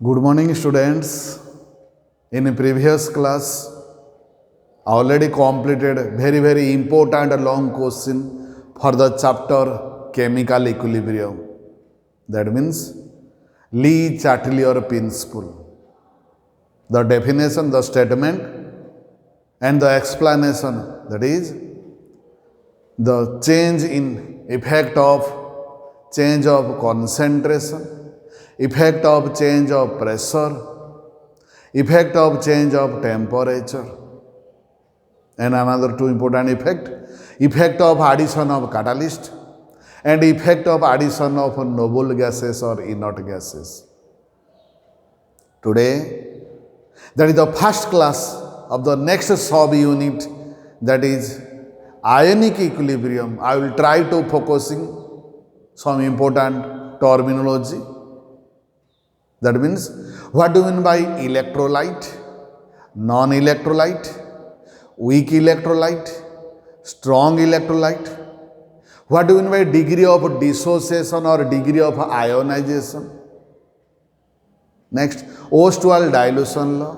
Good morning, students. In a previous class, I already completed very important long question for the chapter chemical equilibrium. That means Le Chatelier principle. The definition, the statement, and the explanation. That is the change in effect of change of concentration, effect of change of pressure, effect of change of temperature, and another two important effect of addition of catalyst, and effect of addition of noble gases or inert gases. Today, that is the first class of the next sub-unit, that is ionic equilibrium. I will try to focusing some important terminology. That means, what do you mean by electrolyte, non-electrolyte, weak electrolyte, strong electrolyte? What do you mean by degree of dissociation or degree of ionization? Next, Ostwald dilution law.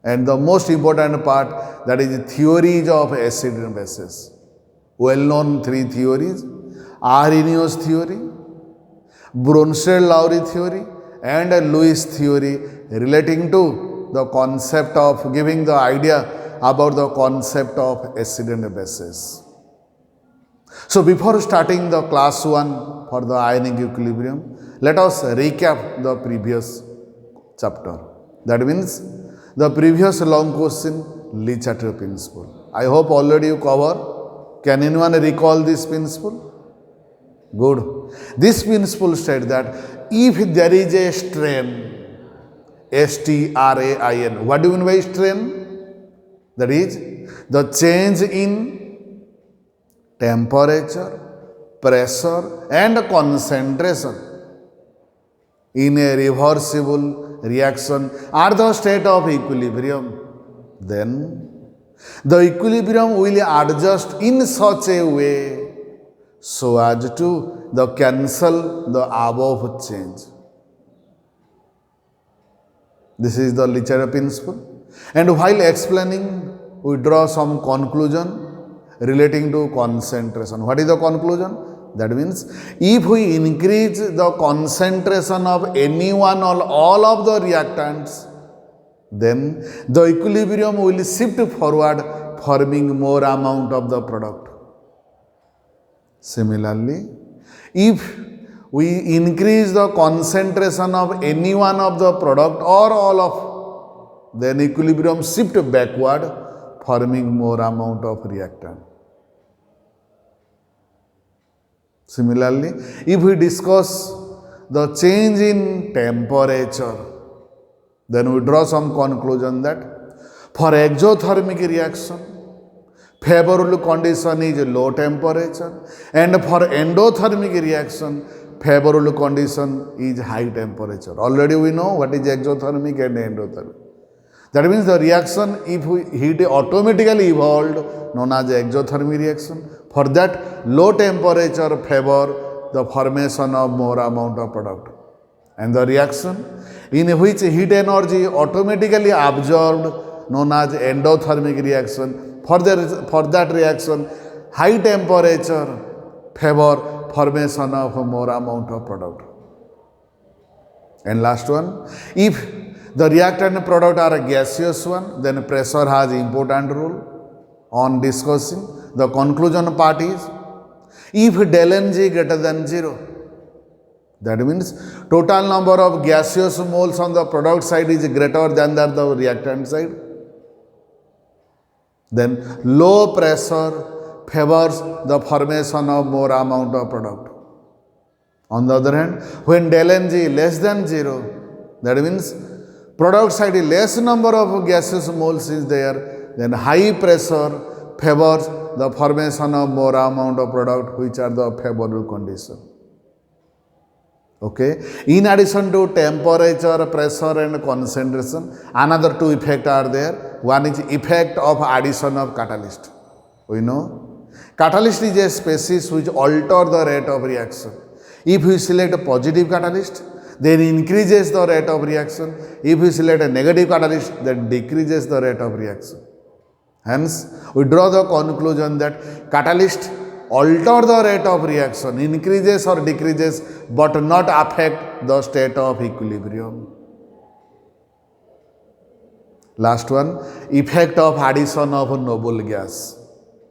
And the most important part, that is theories of acid and bases. Well-known three theories: Arrhenius theory, Bronsted-Lowry theory, and Lewis theory, relating to the concept of giving the idea about the concept of acid and bases. So before starting the class 1 for the ionic equilibrium, let us recap the previous chapter. That means the previous long question, Le Chatelier principle. I hope already you cover. Can anyone recall this principle? Good. This principle states that if there is a strain, strain, what do you mean by strain? That is the change in temperature, pressure, and concentration in a reversible reaction at the state of equilibrium, then the equilibrium will adjust in such a way so as to cancel the above change. This is the Le Chatelier principle. And while explaining, we draw some conclusion relating to concentration. What is the conclusion? That means, if we increase the concentration of any one or all of the reactants, then the equilibrium will shift forward, forming more amount of the product. Similarly, if we increase the concentration of any one of the product or all of, then equilibrium shift backward, forming more amount of reactant. Similarly, if we discuss the change in temperature, then we draw some conclusion that for exothermic reaction, favorable condition is low temperature, and for endothermic reaction, favorable condition is high temperature. Already we know what is exothermic and endothermic. That means the reaction, if heat automatically evolved, known as exothermic reaction. For that, low temperature favor the formation of more amount of product. And the reaction in which heat energy automatically absorbed, known as endothermic reaction. For that reaction, high temperature favor formation of more amount of product. And last one, if the reactant and product are a gaseous one, then pressure has important role on discussing. The conclusion part is, if del Ng greater than 0, that means total number of gaseous moles on the product side is greater than that the reactant side, then low pressure favors the formation of more amount of product. On the other hand, when del Ng less than 0, that means product side less number of gaseous moles is there, then high pressure favors the formation of more amount of product, which are the favorable condition. Okay. In addition to temperature, pressure, and concentration, another two effects are there. One is effect of addition of catalyst. We know catalyst is a species which alter the rate of reaction. If we select a positive catalyst, then increases the rate of reaction. If you select a negative catalyst, that decreases the rate of reaction. Hence, we draw the conclusion that catalyst alter the rate of reaction, increases or decreases, but not affect the state of equilibrium. Last one, effect of addition of noble gas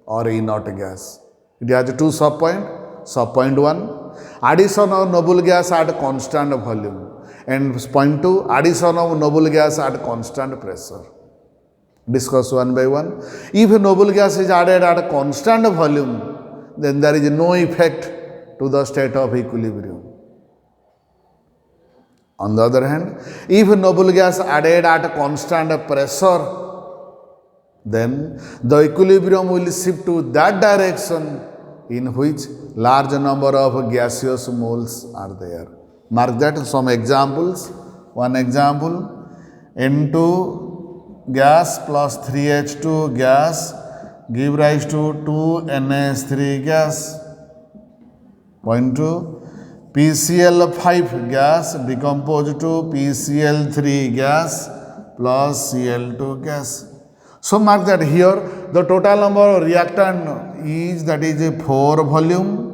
or inert gas. It has two subpoints. Subpoint 1, addition of noble gas at constant volume, and point 2, addition of noble gas at constant pressure. Discuss one by one. If noble gas is added at constant volume, then there is no effect to the state of equilibrium. On the other hand, if noble gas added at constant pressure, then the equilibrium will shift to that direction in which large number of gaseous moles are there. Mark that. Some examples. One example, N2 gas plus 3H2 gas give rise to 2NH3 gas. Point 2, PCl5 gas decomposed to PCl3 gas plus Cl2 gas. So mark that here the total number of reactant is, that is 4 volume,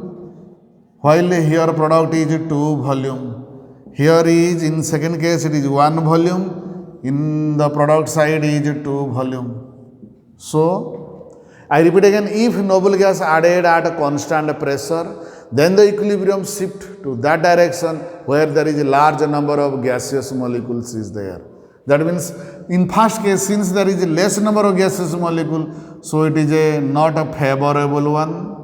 while here product is 2 volume. Here is, in second case it is 1 volume, in the product side is 2 volume. So I repeat again, if noble gas added at a constant pressure, then the equilibrium shift to that direction where there is a large number of gaseous molecules is there. That means in first case, since there is a less number of gaseous molecule, so it is not a favorable one,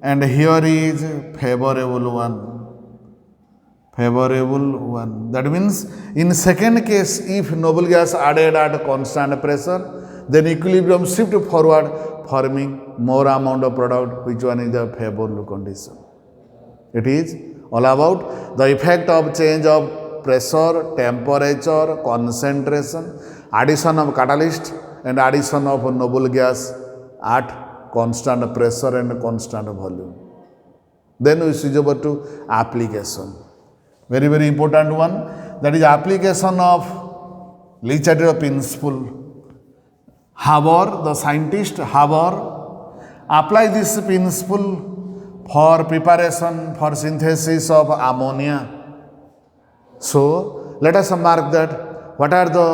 and here is favorable one. That means in second case, if noble gas added at a constant pressure, then equilibrium shift forward, forming more amount of product, which one is the favorable condition. It is all about the effect of change of pressure, temperature, concentration, addition of catalyst and addition of noble gas at constant pressure and constant volume. Then we switch over to application. Very, very important one, that is application of Le-Chatelier principle. Haber, the scientist Haber, apply this principle for preparation for synthesis of ammonia. So let us mark that what are the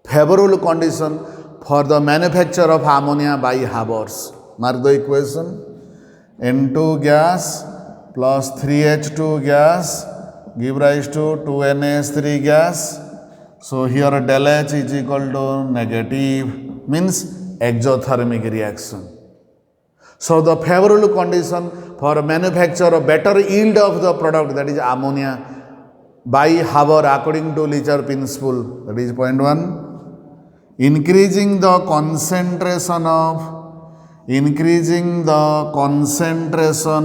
favorable condition for the manufacture of ammonia by Haber's. Mark the equation. N2 gas plus 3H2 gas give rise to 2NH3 gas. So here del H is equal to negative, means exothermic reaction. So the favorable condition for manufacture of better yield of the product, that is ammonia, by Haber according to Le-Chatelier principle, that is point 1, increasing the concentration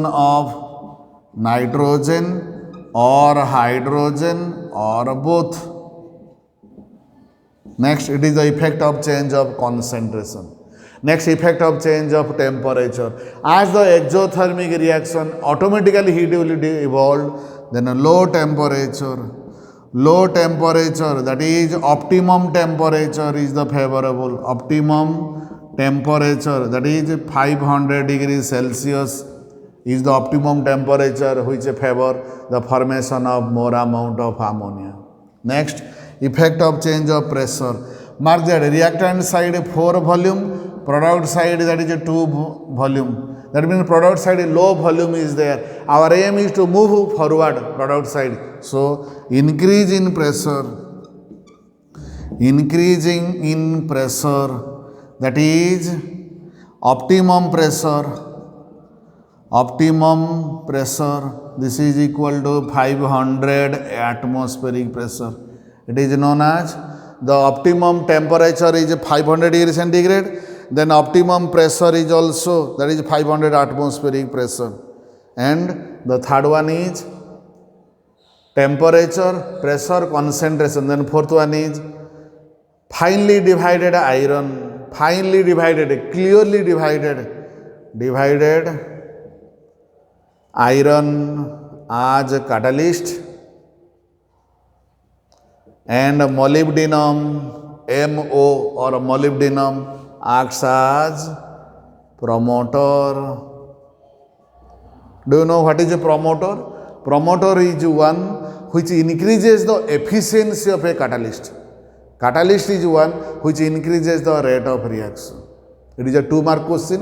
of nitrogen or hydrogen or both. Next, it is the effect of change of concentration. Next, effect of change of temperature. As the exothermic reaction, automatically heat will be evolved. Then a low temperature, that is optimum temperature is the favorable. Optimum temperature, that is 500 degrees Celsius is the optimum temperature which favor the formation of more amount of ammonia. Next, effect of change of pressure. Mark that reactant side 4 volume, product side that is 2 volume. That means product side low volume is there. Our aim is to move forward product side. So increasing in pressure, that is optimum pressure, this is equal to 500 atmospheric pressure. It is known as the optimum temperature is 500 degrees centigrade. Then optimum pressure is also, that is 500 atmospheric pressure. And the third one is temperature, pressure, concentration. Then fourth one is finely divided iron, clearly divided iron as catalyst and molybdenum MO or molybdenum acts as promoter. Do you know what is a promoter? Promoter is one which increases the efficiency of a catalyst. Catalyst is one which increases the rate of reaction. It is a 2-mark question.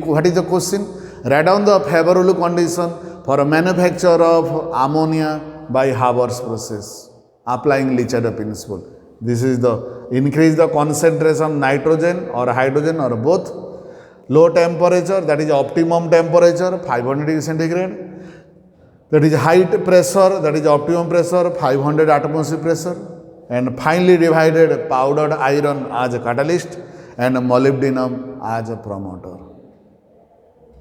What is the question? Write down the favorable condition for manufacture of ammonia by Haber's process, applying Lichardo principle. This is the increase the concentration nitrogen or hydrogen or both. Low temperature, that is optimum temperature 500 degree centigrade. That is high pressure, that is optimum pressure 500 atmosphere pressure. And finely divided powdered iron as a catalyst and molybdenum as a promoter.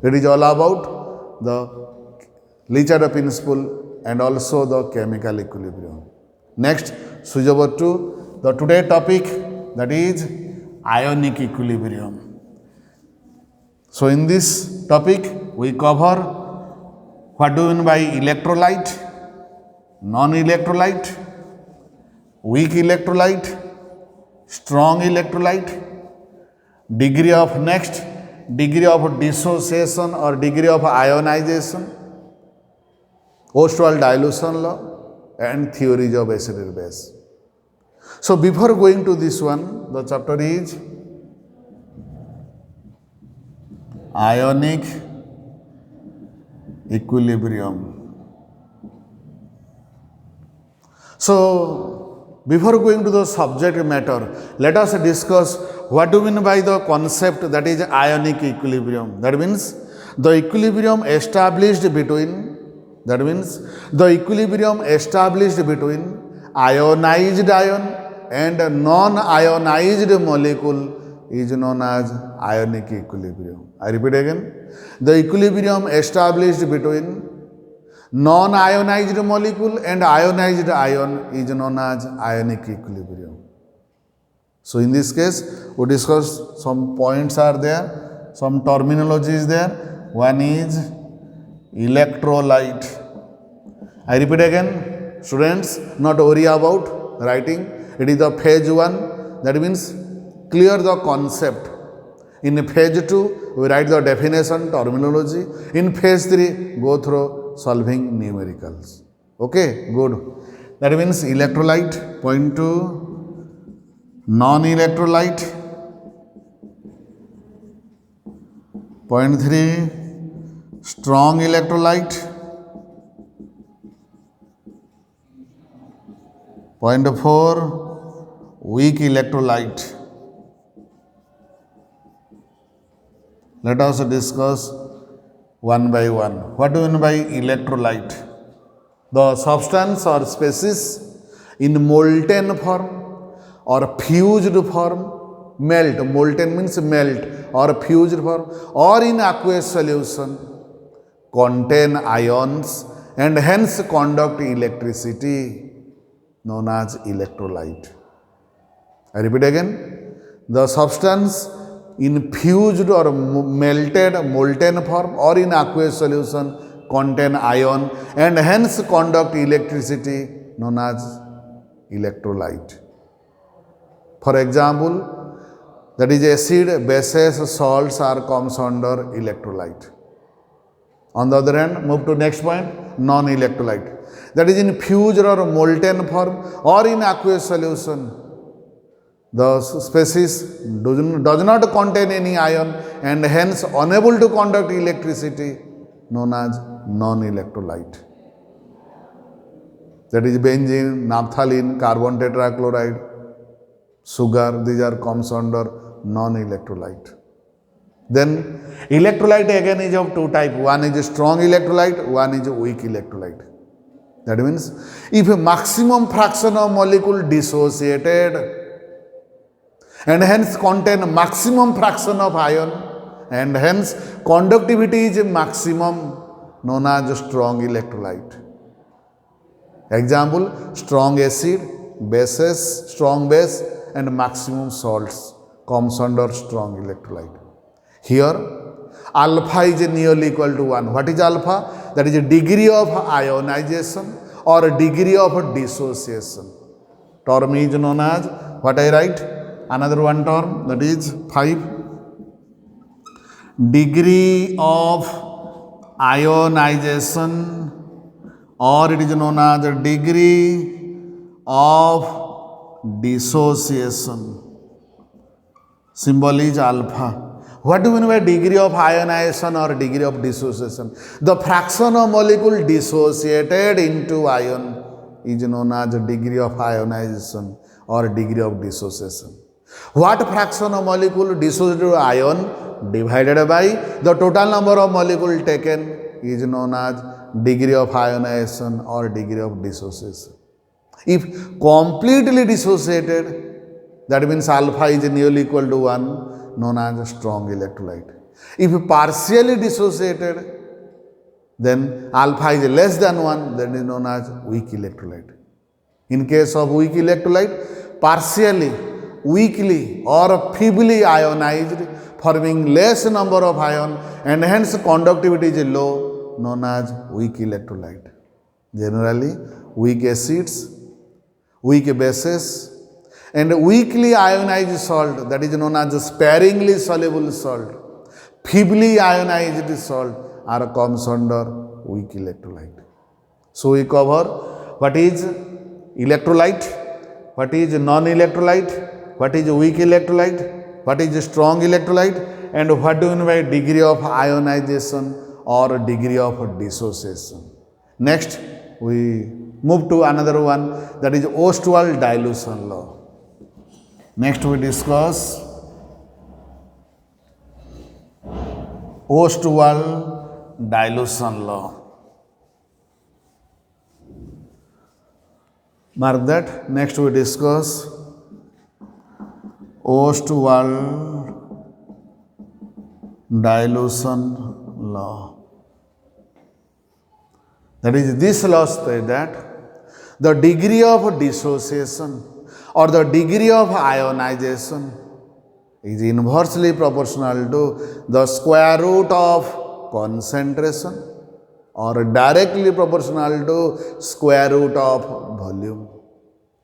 It is all about the Lichardo principle and also the chemical equilibrium. Next, switch over to the today topic, that is ionic equilibrium. So in this topic we cover what do you mean by electrolyte, non-electrolyte, weak electrolyte, strong electrolyte, degree of dissociation or degree of ionization, Ostwald dilution law, and theories of acid base. So before going to this one, the chapter is ionic equilibrium. So before going to the subject matter, let us discuss what do we mean by the concept that is ionic equilibrium. That means the equilibrium established between ionized ion and non-ionized molecule is known as ionic equilibrium. I repeat again, the equilibrium established between non-ionized molecule and ionized ion is known as ionic equilibrium. So in this case, we discuss some points are there, some terminology is there. One is electrolyte. I repeat again, students, not worry about writing. It is the phase 1, that means clear the concept. In phase 2, we write the definition, terminology. In phase 3, go through solving numericals. Okay, good. That means electrolyte. Point 2, non-electrolyte. Point 3, strong electrolyte. Point 4, weak electrolyte. Let us discuss one by one. What do you mean by electrolyte? The substance or species in molten form or fused form, melt, molten means melt, or fused form, or in aqueous solution, contain ions and hence conduct electricity, known as electrolyte. I repeat again, the substance in fused or melted molten form or in aqueous solution contain ion and hence conduct electricity, known as electrolyte. For example, that is acid, bases, salts are comes under electrolyte. On the other hand, move to next point, non-electrolyte. That is in fused or molten form or in aqueous solution. The species does not contain any ion and hence unable to conduct electricity, known as non-electrolyte. That is benzene, naphthalene, carbon tetrachloride, sugar, these are comes under non-electrolyte. Then electrolyte again is of two types. One is a strong electrolyte, one is a weak electrolyte. That means if a maximum fraction of molecule dissociated and hence contain maximum fraction of ion and hence conductivity is maximum, known as strong electrolyte. Example, strong acid, bases, strong base and maximum salts comes under strong electrolyte. Here alpha is nearly equal to 1. What is alpha? that is a degree of ionization or a degree of dissociation. Term is known as, what I write? Another one term, that is 5. Degree of ionization, or it is known as a degree of dissociation. Symbol is alpha. What do you mean by degree of ionization or degree of dissociation? The fraction of molecule dissociated into ion is known as a degree of ionization or degree of dissociation. What fraction of molecule dissociated to ion divided by the total number of molecule taken is known as degree of ionization or degree of dissociation. If completely dissociated, that means alpha is nearly equal to 1, known as a strong electrolyte. If partially dissociated, then alpha is less than 1, that is known as weak electrolyte. In case of weak electrolyte, partially, weakly or feebly ionized, forming less number of ion and hence conductivity is low, known as weak electrolyte. Generally, weak acids, weak bases, and weakly ionized salt, that is known as sparingly soluble salt, feebly ionized salt are comes under weak electrolyte. So we cover what is electrolyte, what is non-electrolyte, what is weak electrolyte, what is strong electrolyte, and what do you mean by degree of ionization or degree of dissociation. Next, we move to another one, that is Ostwald dilution law. Next we discuss Ostwald dilution law. Mark that. Next we discuss Ostwald dilution law. That is, this law says that the degree of dissociation or the degree of ionization is inversely proportional to the square root of concentration or directly proportional to square root of volume.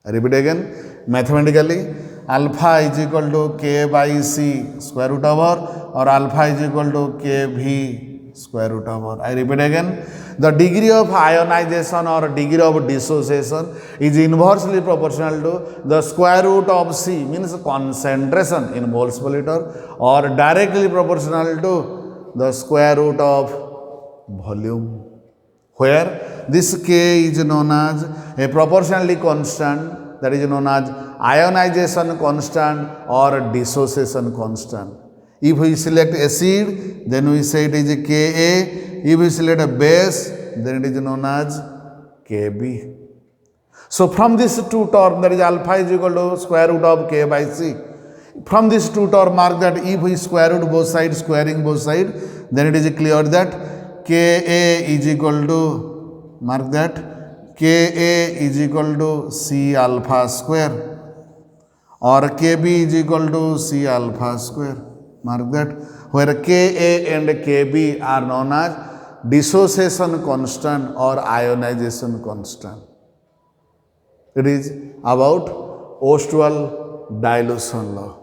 I repeat again, mathematically, alpha is equal to K by C square root over, or alpha is equal to KV square root over. I repeat again, the degree of ionization or degree of dissociation is inversely proportional to the square root of C, means concentration in moles per liter, or directly proportional to the square root of volume, where this K is known as a proportionally constant, that is known as ionization constant or dissociation constant. If we select acid, then we say it is a Ka. If we select a base, then it is known as Kb. So from these two terms, that is alpha is equal to square root of K by C. From these two terms, mark that if we square root both sides, squaring both sides, then it is clear that Ka is equal to, mark that, Ka is equal to C alpha square, or Kb is equal to C alpha square. Mark that, where Ka and Kb are known as dissociation constant or ionization constant. It is about Ostwald dilution law.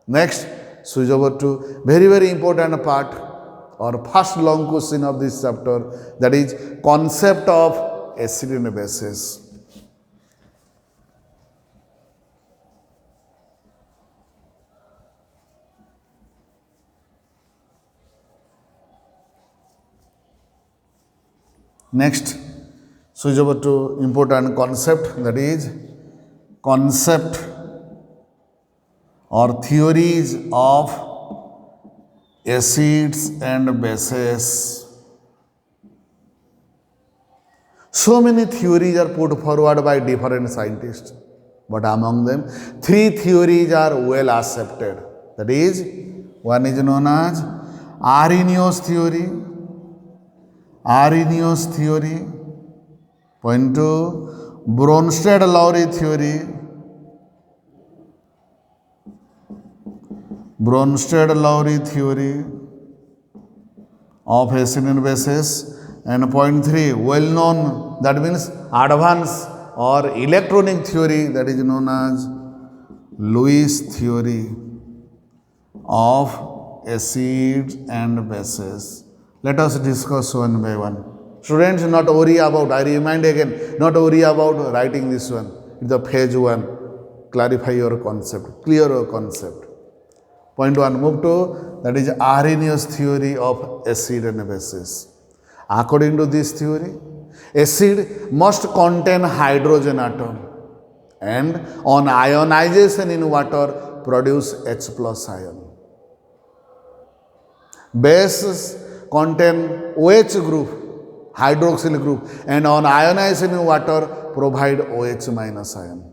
Next, switch over to very important part or first long question of this chapter, that is concept of acid and bases. Next, switch over to important concept, that is concept or theories of acids and bases. So many theories are put forward by different scientists, but among them, 3 theories are well accepted. That is, one is known as Arrhenius theory. Arrhenius theory. Point 2, Bronsted-Lowry theory. Bronsted-Lowry theory of acid and bases. And point 3, well known, that means advanced or electronic theory, that is known as Lewis theory of acids and bases. Let us discuss one by one. Students, not worry about, I remind again, not worry about writing this one. It's the phase 1. Clarify your concept, clear your concept. Point 1, move to, that is Arrhenius theory of acid and bases. According to this theory, acid must contain hydrogen atom and on ionization in water produce H plus ion. Bases contain OH group, hydroxyl group, and on ionization in water provide OH minus ion.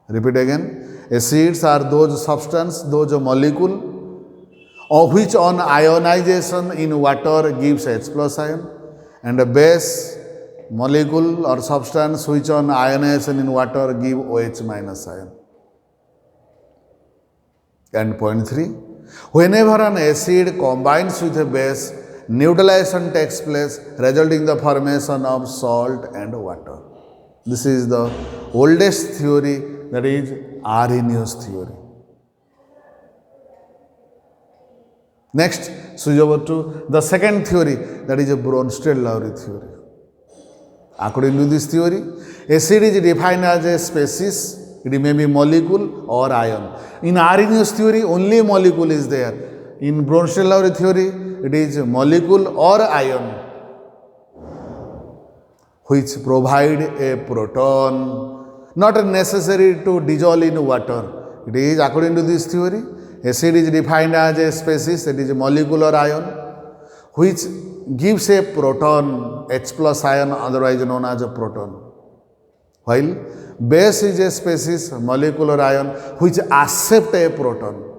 Repeat again. Acids are those substance, those molecule of which on ionization in water gives H plus ion, and a base molecule or substance which on ionization in water give OH minus ion. And point 3, whenever an acid combines with a base, neutralization takes place, resulting in the formation of salt and water. This is the oldest theory, that is Arrhenius theory. Next, switch over to the second theory, that is a Bronsted-Lowry theory. According to this theory, acid is defined as a species. It may be molecule or ion. In Arrhenius theory, only molecule is there. In Bronsted-Lowry theory, it is molecule or ion which provide a proton, not necessary to dissolve in water. It is, according to this theory, acid is defined as a species, that is a molecule or ion, which gives a proton, H plus ion, otherwise known as a proton. While base is a species, molecule or ion, which accept a proton.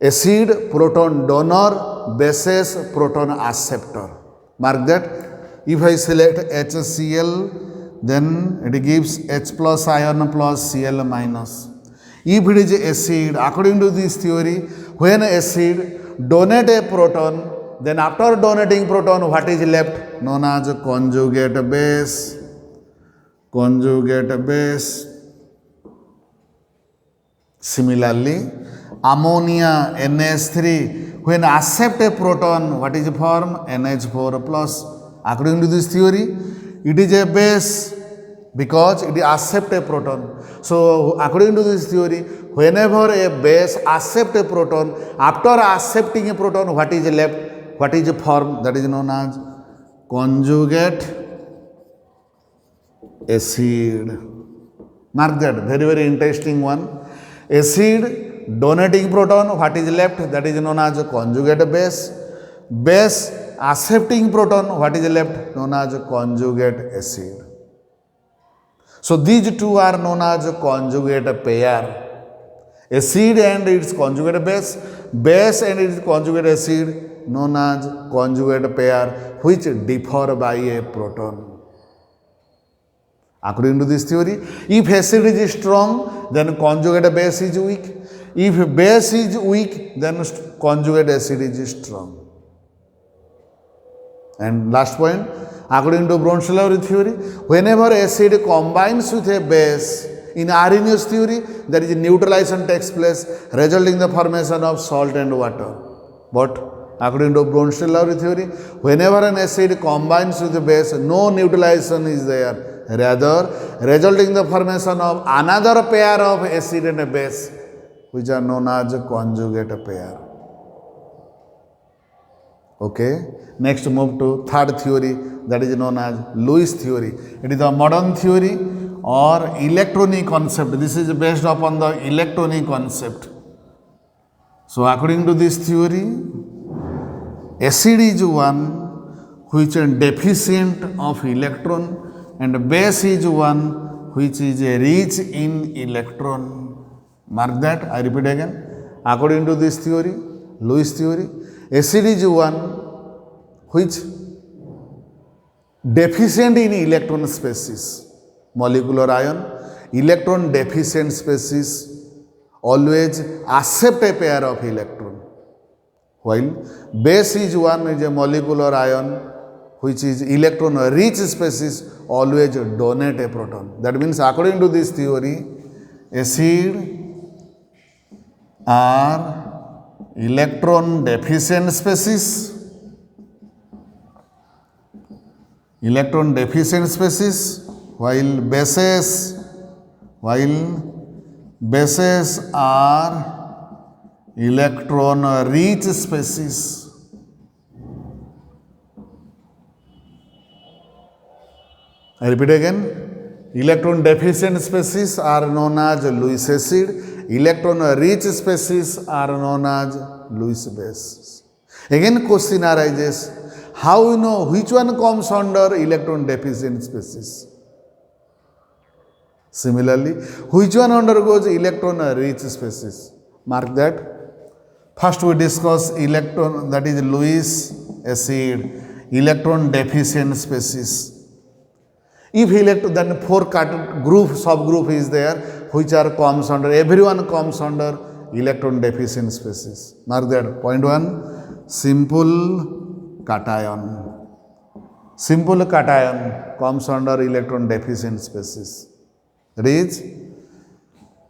Acid, proton donor, bases, proton acceptor. Mark that. If I select HCl, then it gives H plus ion plus Cl minus. If it is acid, according to this theory, when acid donate a proton, then after donating proton, what is left? Known as conjugate base. Conjugate base. Similarly, ammonia NH3, when accept a proton, what is the form? NH4 plus. According to this theory, it is a base because it accept a proton. So, according to this theory, whenever a base accept a proton, after accepting a proton, what is left? What is the form? That is known as conjugate acid. Mark that, very, very interesting one. Acid donating proton, what is left? That is known as conjugate base. Base accepting proton, what is left? Known as conjugate acid. So these two are known as conjugate pair. Acid and its conjugate base, base and its conjugate acid, known as conjugate pair, which differ by a proton. According to this theory, if acid is strong, then conjugate base is weak. If base is weak, then conjugate acid is strong. And last point, according to Bronsted-Lowry theory, whenever acid combines with a base, in Arrhenius theory, there is a neutralization takes place, resulting in the formation of salt and water. But according to Bronsted-Lowry theory, whenever an acid combines with a base, no neutralization is there. Rather, resulting in the formation of another pair of acid and a base, which are known as conjugate pair. Okay. Next, move to third theory, that is known as Lewis theory. It is a modern theory or electronic concept. This is based upon the electronic concept. So, according to this theory, acid is one which is deficient of electron, and base is one which is rich in electron. Mark that. I repeat again. According to this theory, Lewis theory, acid is one which deficient in electron species, molecular ion, electron deficient species always accept a pair of electron, while base is one is a molecular ion which is electron rich species always donate a proton. That means according to this theory, acid are electron deficient species. Electron deficient species, while bases are electron rich species. I repeat again, electron deficient species are known as Lewis acid, electron rich species are known as Lewis base. Again question arises, how you know which one comes under electron deficient species? Similarly, which one undergoes electron rich species? Mark that. First we discuss electron, that is Lewis acid, electron deficient species. If electron, then four subgroup is there, which are comes under, everyone comes under electron deficient species. Mark that. Point 1, simple cation. Simple cation comes under electron deficient species. That is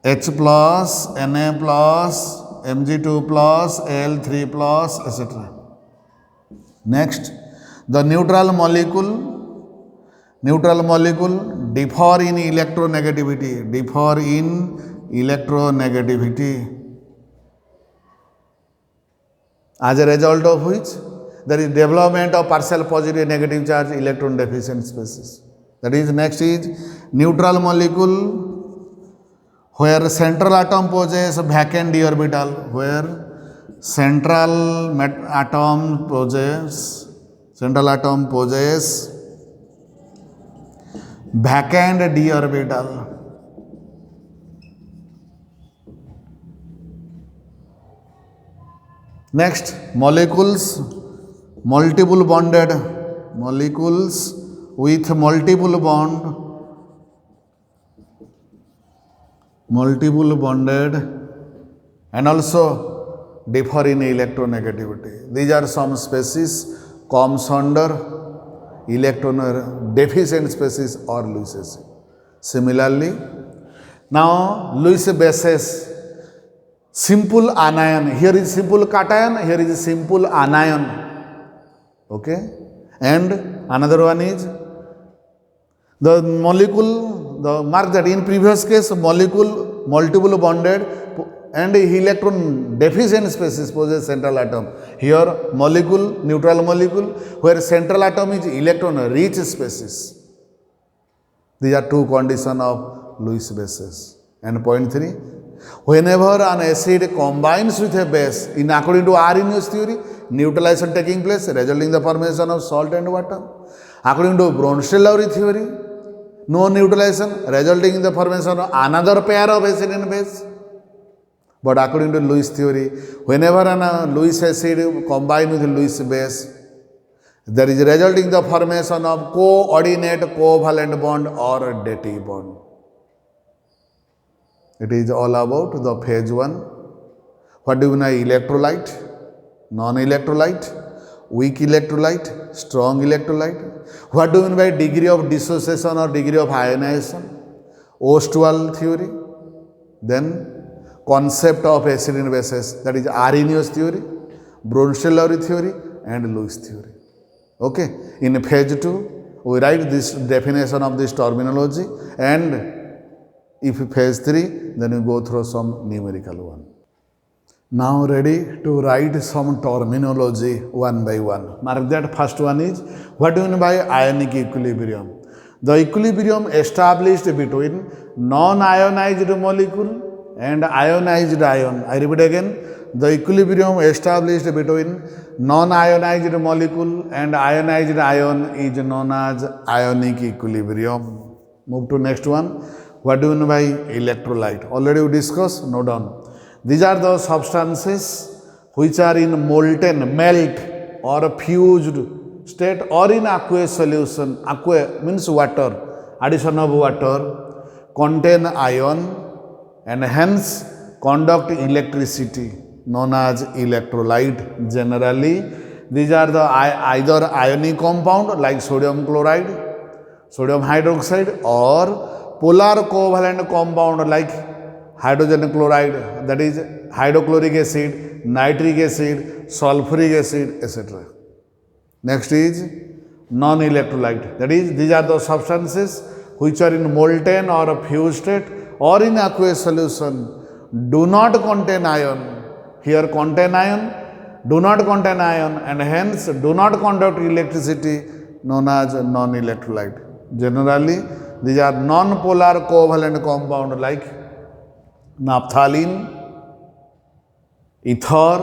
H plus, Na plus, Mg2 plus, Al3 plus, etc. Next, the neutral molecule differ in electronegativity, as a result of which there is development of partial positive negative charge electron deficient species. That is, next is neutral molecule where central atom possesses vacant d orbital, where central atom possesses vacant d orbital. Next, molecules with multiple bonded and also differ in electronegativity. These are some species comes under electron deficient species or Lewis acid. Similarly, now Lewis bases, simple anion, here is simple cation, here is simple anion. Okay, and another one is the molecule, mark that in previous case molecule multiple bonded and electron deficient species possess central atom. Here molecule, neutral molecule where central atom is electron rich species. These are two conditions of Lewis bases. And point 3, whenever an acid combines with a base, in according to Arrhenius theory, neutralization taking place resulting in the formation of salt and water. According to Bronsted-Lowry theory, no neutralization resulting in the formation of another pair of acid and base. But according to Lewis theory, whenever a Lewis acid combines with Lewis base, there is resulting in the formation of coordinate covalent bond or dative bond. It is all about the phase 1. What do you mean by electrolyte, non-electrolyte, weak electrolyte, strong electrolyte? What do you mean by degree of dissociation or degree of ionization? Ostwald theory. Then concept of acid and bases, that is Arrhenius theory, Bronsted-Lowry theory and Lewis theory. Okay, in phase 2 we write this definition of this terminology, and if phase 3 then we go through some numerical one. Now ready to write some terminology one by one. Mark that. First one is, what do you mean by ionic equilibrium? The equilibrium established between non-ionized molecule and ionized ion. I repeat again, the equilibrium established between non-ionized molecule and ionized ion is known as ionic equilibrium. Move to next one. What do you mean by electrolyte? Already we discussed, note down. These are the substances which are in molten, melt or fused state or in aqueous solution. Aqueous means water, addition of water, contain ion and hence conduct electricity, known as electrolyte. Generally These are the either ionic compound like sodium chloride, sodium hydroxide, or polar covalent compound like hydrogen chloride, that is hydrochloric acid, nitric acid, sulfuric acid, etc. Next is non-electrolyte, that is these are the substances which are in molten or fused state or in aqueous solution, do not contain ion. Here contain ion, do not contain ion, and hence do not conduct electricity, known as non-electrolyte. Generally, these are non-polar covalent compound like naphthalene, ether,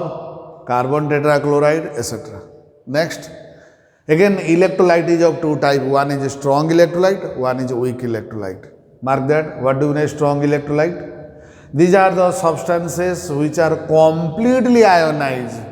carbon tetrachloride, etc. Next, again electrolyte is of two types. One is strong electrolyte, one is weak electrolyte. Mark that. What do you mean strong electrolyte? These are the substances which are completely ionized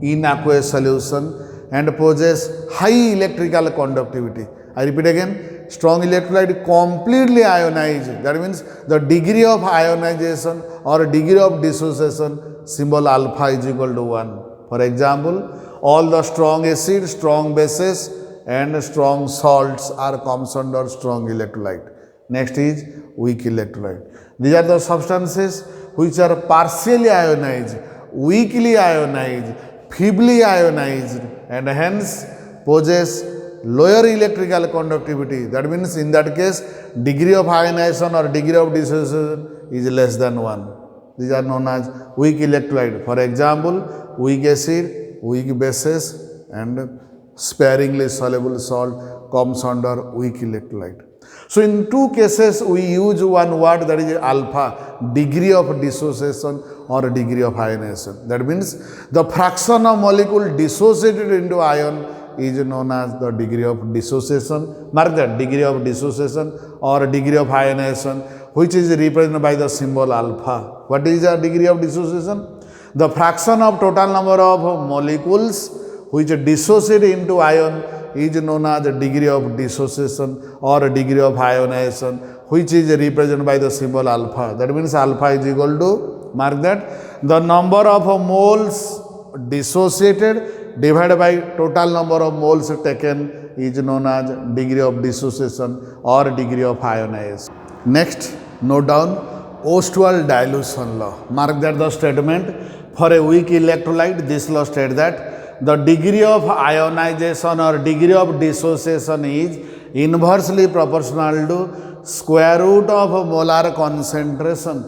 in aqueous solution and possess high electrical conductivity. I repeat again, strong electrolyte completely ionized. That means the degree of ionization or degree of dissociation, symbol alpha is equal to 1. For example, all the strong acids, strong bases and strong salts are comes under strong electrolyte. Next is weak electrolyte. These are the substances which are partially ionized, weakly ionized, feebly ionized, and hence possess lower electrical conductivity. That means in that case, degree of ionization or degree of dissociation is less than 1. These are known as weak electrolyte. For example, weak acid, weak bases, and sparingly soluble salt comes under weak electrolyte. So in two cases we use one word, that is alpha, degree of dissociation or degree of ionization. That means the fraction of molecule dissociated into ion is known as the degree of dissociation. Mark that, degree of dissociation or degree of ionization, which is represented by the symbol alpha. What is the degree of dissociation? The fraction of total number of molecules which dissociate into ion is known as the degree of dissociation or degree of ionization, which is represented by the symbol alpha. That means alpha is equal to, mark that, the number of moles dissociated divided by total number of moles taken is known as degree of dissociation or degree of ionization. Next, note down Ostwald dilution law. Mark that the statement, for a weak electrolyte, this law states that the degree of ionization or degree of dissociation is inversely proportional to square root of molar concentration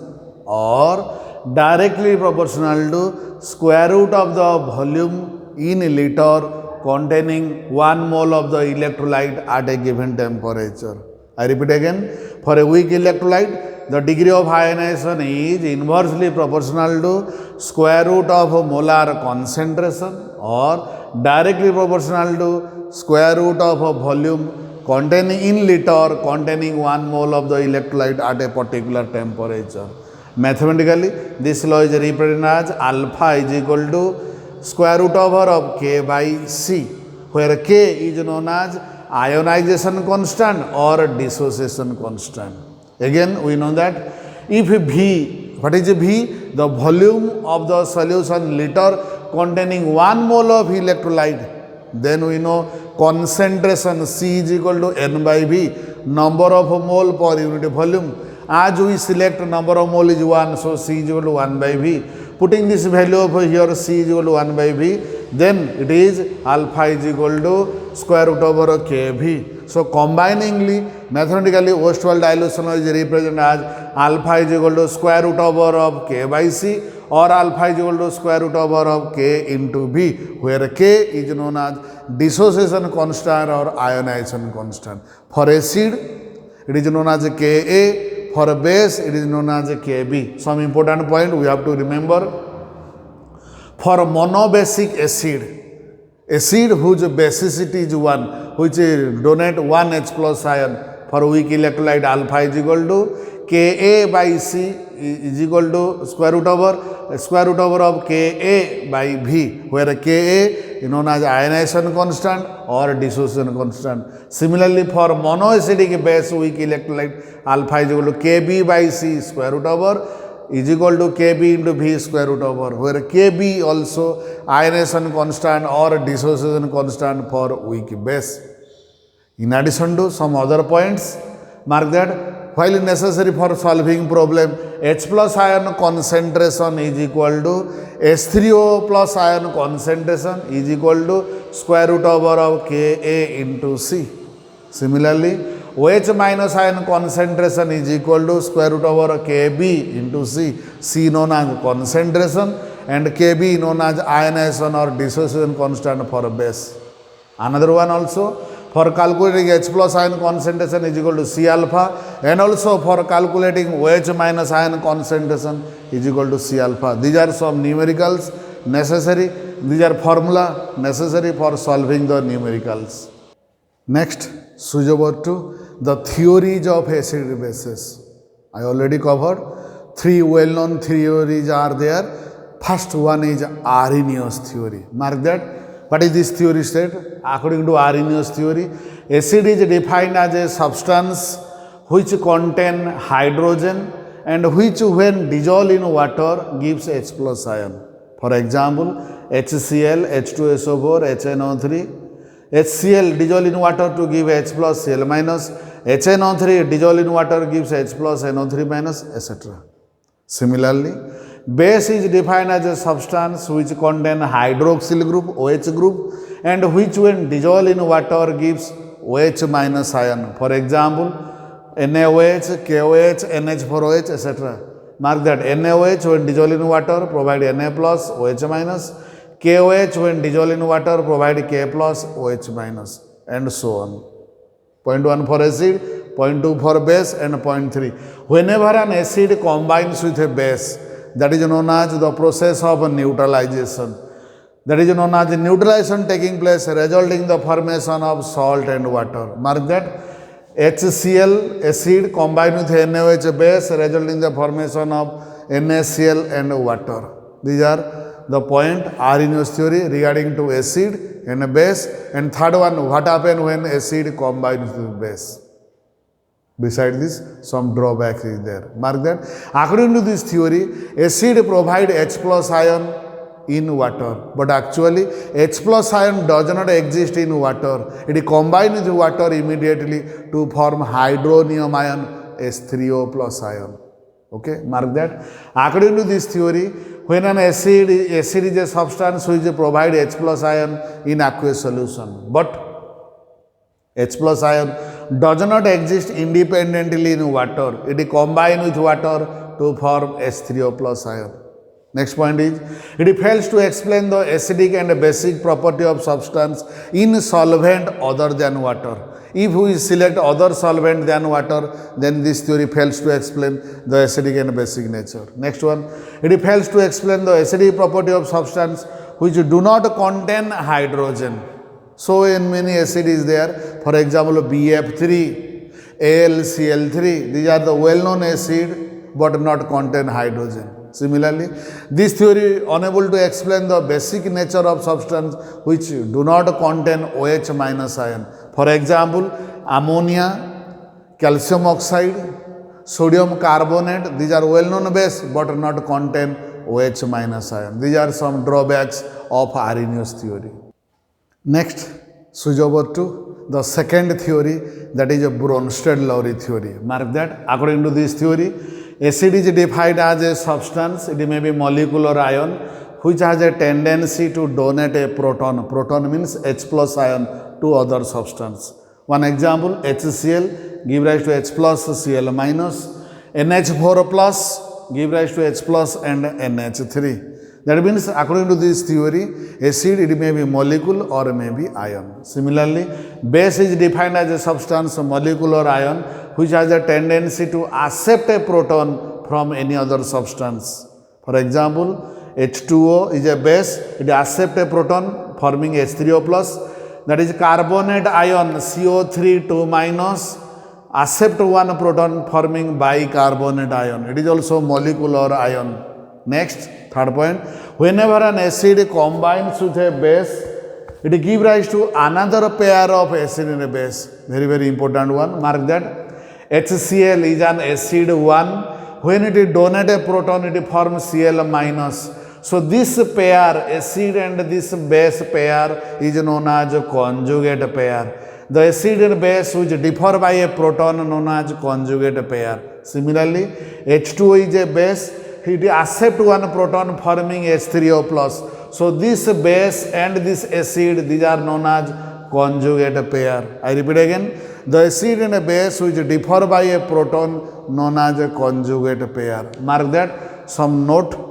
or directly proportional to square root of the volume in liter containing 1 mole of the electrolyte at a given temperature. I repeat again, for a weak electrolyte, the degree of ionization is inversely proportional to square root of molar concentration or directly proportional to square root of a volume containing in liter containing 1 mole of the electrolyte at a particular temperature. Mathematically, this law is represented as alpha is equal to square root over of K by C, where K is known as ionization constant or dissociation constant. Again, we know that if V, what is V? The volume of the solution liter containing 1 mole of electrolyte, then we know concentration C is equal to N by V, number of mole per unit volume. As we select number of mole is 1, so C is equal to 1 by V. Putting this value over here, C is equal to 1 by V, then it is alpha is equal to square root over Kv. So combiningly, mathematically, Ostwald dilution is represented as alpha is equal to square root over of K by C or alpha is equal to square root over of K into V, where K is known as dissociation constant or ionization constant. For acid, it is known as Ka. For base, it is known as Kb. Some important point we have to remember. For monobasic acid whose basicity is 1, which donate 1 H plus ion, for weak electrolyte alpha is equal to Ka by C is equal to square root over of Ka by V, where Ka is known as ionization constant or dissociation constant. Similarly, for monoacidic base weak electrolyte alpha is equal to Kb by C square root over is equal to Kb into V square root over, where Kb also ionization constant or dissociation constant for weak base. In addition to some other points, mark that while necessary for solving problem, H plus ion concentration is equal to H3O plus ion concentration is equal to square root over of Ka into C. Similarly, OH minus ion concentration is equal to square root over Kb into C. C known as concentration and Kb known as ionization or dissociation constant for base. Another one also, for calculating H plus ion concentration is equal to C alpha, and also for calculating OH minus ion concentration is equal to C alpha. These are some numericals necessary. These are formula necessary for solving the numericals. Next, switch over to the theories of acid bases. I already covered. Three well-known theories are there. First one is Arrhenius theory. Mark that. What is this theory state? According to Arrhenius theory, acid is defined as a substance which contain hydrogen and which when dissolved in water gives H plus ion. For example, HCl, H2SO4, HNO3. HCl dissolved in water to give H plus Cl minus, HNO3 dissolved in water gives H plus NO3 minus, etc. Similarly, base is defined as a substance which contain hydroxyl group, OH group, and which when dissolved in water gives OH minus ion. For example, NaOH, KOH, NH4OH, etc. Mark that NaOH when dissolved in water provide Na plus, OH minus. KOH when dissolved in water provide K plus, OH minus, and so on. Point 1 for acid, point 2 for base, and point 3. Whenever an acid combines with a base, that is known as the process of neutralization. That is known as neutralization taking place resulting in the formation of salt and water. Mark that HCl acid combined with NaOH base resulting in the formation of NaCl and water. These are the point Arrhenius theory regarding to acid and a base. And third one, what happens when acid combines with base. Beside this, some drawback is there. Mark that. According to this theory, acid provide H plus ion in water. But actually, H plus ion does not exist in water. It combines with water immediately to form hydronium ion H3O plus ion. Okay, mark that. According to this theory, when an acid is a substance which provide H plus ion in aqueous solution, but H plus ion does not exist independently in water. It combines with water to form H3O plus ion. Next point is, it fails to explain the acidic and basic property of substance in solvent other than water. If we select other solvent than water, then this theory fails to explain the acidic and basic nature. Next one, it fails to explain the acidic property of substance which do not contain hydrogen. So in many acid is there, for example BF3, AlCl3, these are the well-known acid but not contain hydrogen. Similarly, this theory unable to explain the basic nature of substance which do not contain OH minus ion. For example, ammonia, calcium oxide, sodium carbonate, these are well-known base but not contain OH minus ion. These are some drawbacks of Arrhenius theory. Next, switch over to the second theory, that is a Bronsted-Lowry theory. Mark that. According to this theory, acid is defined as a substance, it may be molecular ion, which has a tendency to donate a proton. Proton means H plus ion to other substance. One example, HCl give rise to H plus Cl minus, NH4 plus give rise to H plus and NH3. That means according to this theory, acid it may be molecule or may be ion. Similarly, base is defined as a substance, molecular ion, which has a tendency to accept a proton from any other substance. For example, H2O is a base, it accepts a proton forming H3O plus, that is carbonate ion CO3 2 minus accept one proton forming bicarbonate ion. It is also molecular ion. Next, third point, whenever an acid combines with a base, it gives rise to another pair of acid in a base. Very, very important one. Mark that. HCl is an acid 1 when it donate a proton, it forms Cl minus. So this pair, acid and this base pair, is known as conjugate pair. The acid and base which differ by a proton known as conjugate pair. Similarly, H2O is a base, it accepts one proton forming H3O plus. So this base and this acid, these are known as conjugate pair. I repeat again, the acid and a base which differ by a proton known as a conjugate pair. Mark that, some note.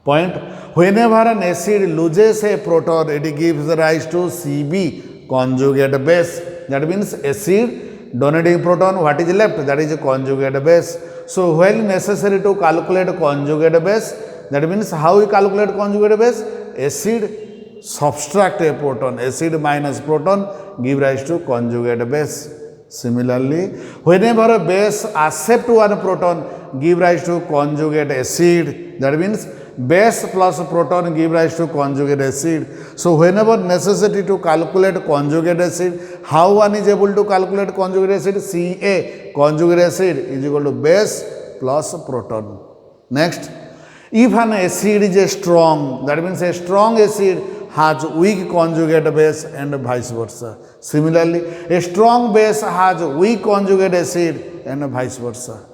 Point, whenever an acid loses a proton, it gives rise to Cb, conjugate base. That means acid donating proton, what is left? That is a conjugate base. So when necessary to calculate conjugate base, that means how we calculate conjugate base? Acid subtract a proton, acid minus proton give rise to conjugate base. Similarly, whenever a base accept one proton give rise to conjugate acid. That means base plus proton give rise to conjugate acid. So whenever necessity to calculate conjugate acid, how one is able to calculate conjugate acid? Ca, conjugate acid is equal to base plus proton. Next, if an acid is a strong, that means a strong acid has weak conjugate base and vice versa. Similarly, a strong base has weak conjugate acid and vice versa.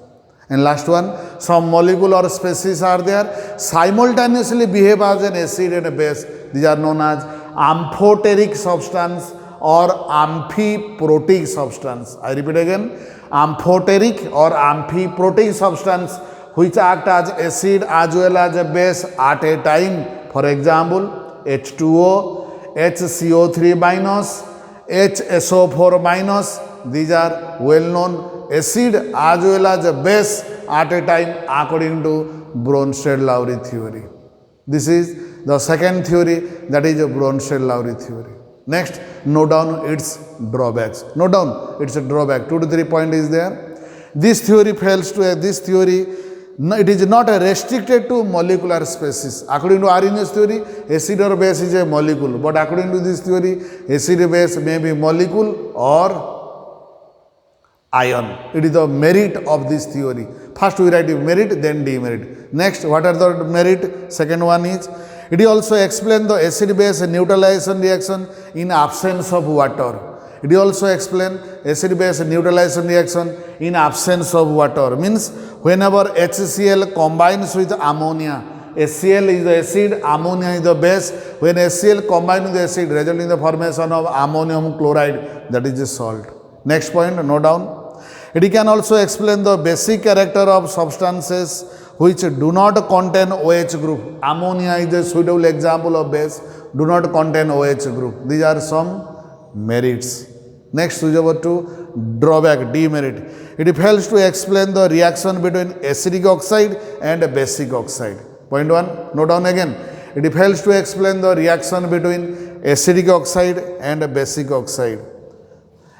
And last one, some molecule or species are there, simultaneously behave as an acid and a base. These are known as amphoteric substance or amphiprotic substance. I repeat again, amphoteric or amphiprotic substance which act as acid as well as a base at a time. For example, H2O, HCO3 minus, HSO4 minus, these are well known acid as well as a base at a time according to Bronsted-Lowry theory. This is the second theory, that is a Bronsted-Lowry theory. Next, note down its drawbacks. Note down its drawback. 2 to 3 point is there. This theory fails to this theory. It is not restricted to molecular species. According to Arrhenius theory, acid or base is a molecule. But according to this theory, acid base may be molecule or ion. It is the merit of this theory. First we write merit, then demerit. Next, what are the merit? Second one is, it also explains the acid-base neutralization reaction in absence of water. It also explains acid-base neutralization reaction in absence of water. Means whenever HCl combines with ammonia, HCl is the acid, ammonia is the base. When HCl combines with the acid, resulting in the formation of ammonium chloride, that is a salt. Next point, note down. It can also explain the basic character of substances which do not contain OH group. Ammonia is a suitable example of base, do not contain OH group. These are some merits. Next, switch over to drawback, demerit. It fails to explain the reaction between acidic oxide and basic oxide. Point 1, note down again. It fails to explain the reaction between acidic oxide and basic oxide.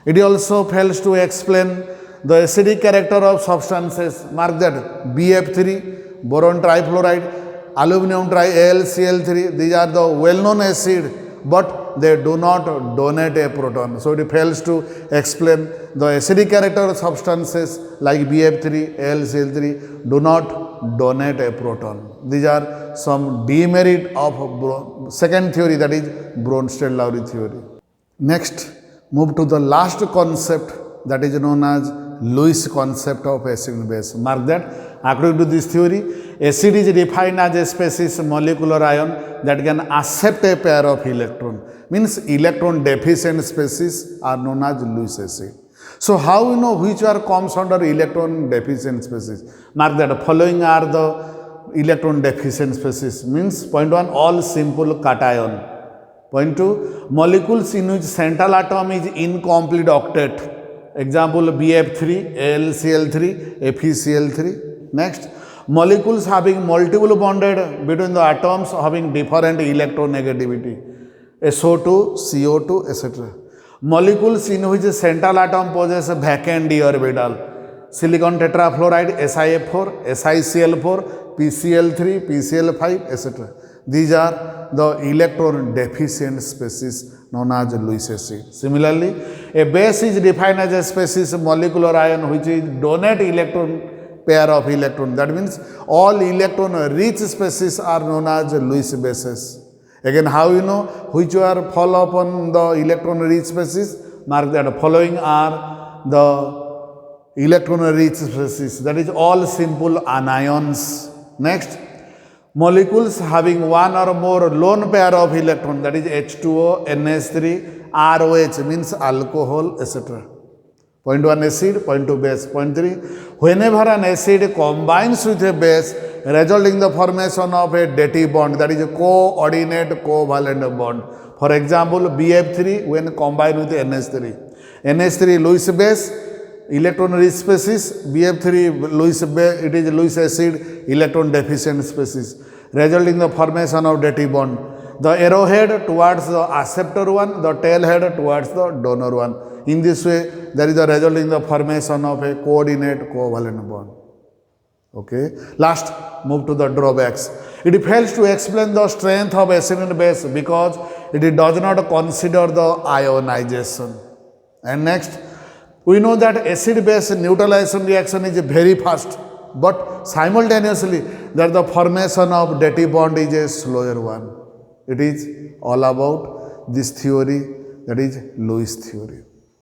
It also fails to explain the acidic character of substances. Mark that, BF3, boron trifluoride, aluminum AlCl3, these are the well-known acid, but they do not donate a proton. So it fails to explain the acidic character of substances like BF3, AlCl3 do not donate a proton. These are some demerit of second theory, that is Bronsted-Lowry theory. Next, move to the last concept, that is known as Lewis concept of acid and base. Mark that, according to this theory, acid is defined as a species molecular ion that can accept a pair of electron. Means electron deficient species are known as Lewis acid. So how we know which are comes under electron deficient species? Mark that, following are the electron deficient species. Means point 1, all simple cation. Point 2, molecules in which central atom is incomplete octet. Example, BF3, AlCl3, FeCl3. Next, molecules having multiple bonded between the atoms having different electronegativity. SO2, CO2, etc. Molecules in which central atom possesses vacant d orbital. Silicon tetrafluoride, SiF4, SiCl4, PCl3, PCl5, etc. These are the electron deficient species known as Lewis acid. Similarly, a base is defined as a species molecular ion which is donate electron pair of electron. That means all electron rich species are known as Lewis bases. Again, how you know which are fall upon the electron rich species? Mark that following are the electron rich species. That is all simple anions. Next, molecules having one or more lone pair of electron, that is H2O, NH3, ROH means alcohol, etc. Point 1 acid, point 2 base. Point 3, whenever an acid combines with a base, resulting in the formation of a dative bond, that is a coordinate covalent bond. For example, BF3 when combined with NH3. NH3 Lewis base, electron rich species, BF3 Lewis base, it is Lewis acid, electron deficient species, resulting in the formation of dative bond. The arrowhead towards the acceptor one, the tail head towards the donor one. In this way, there is the result in the formation of a coordinate covalent bond. Okay. Last, move to the drawbacks. It fails to explain the strength of acid and base because it does not consider the ionization. And next, we know that acid-base neutralization reaction is very fast, but simultaneously that the formation of dative bond is a slower one. It is all about this theory, that is Lewis theory.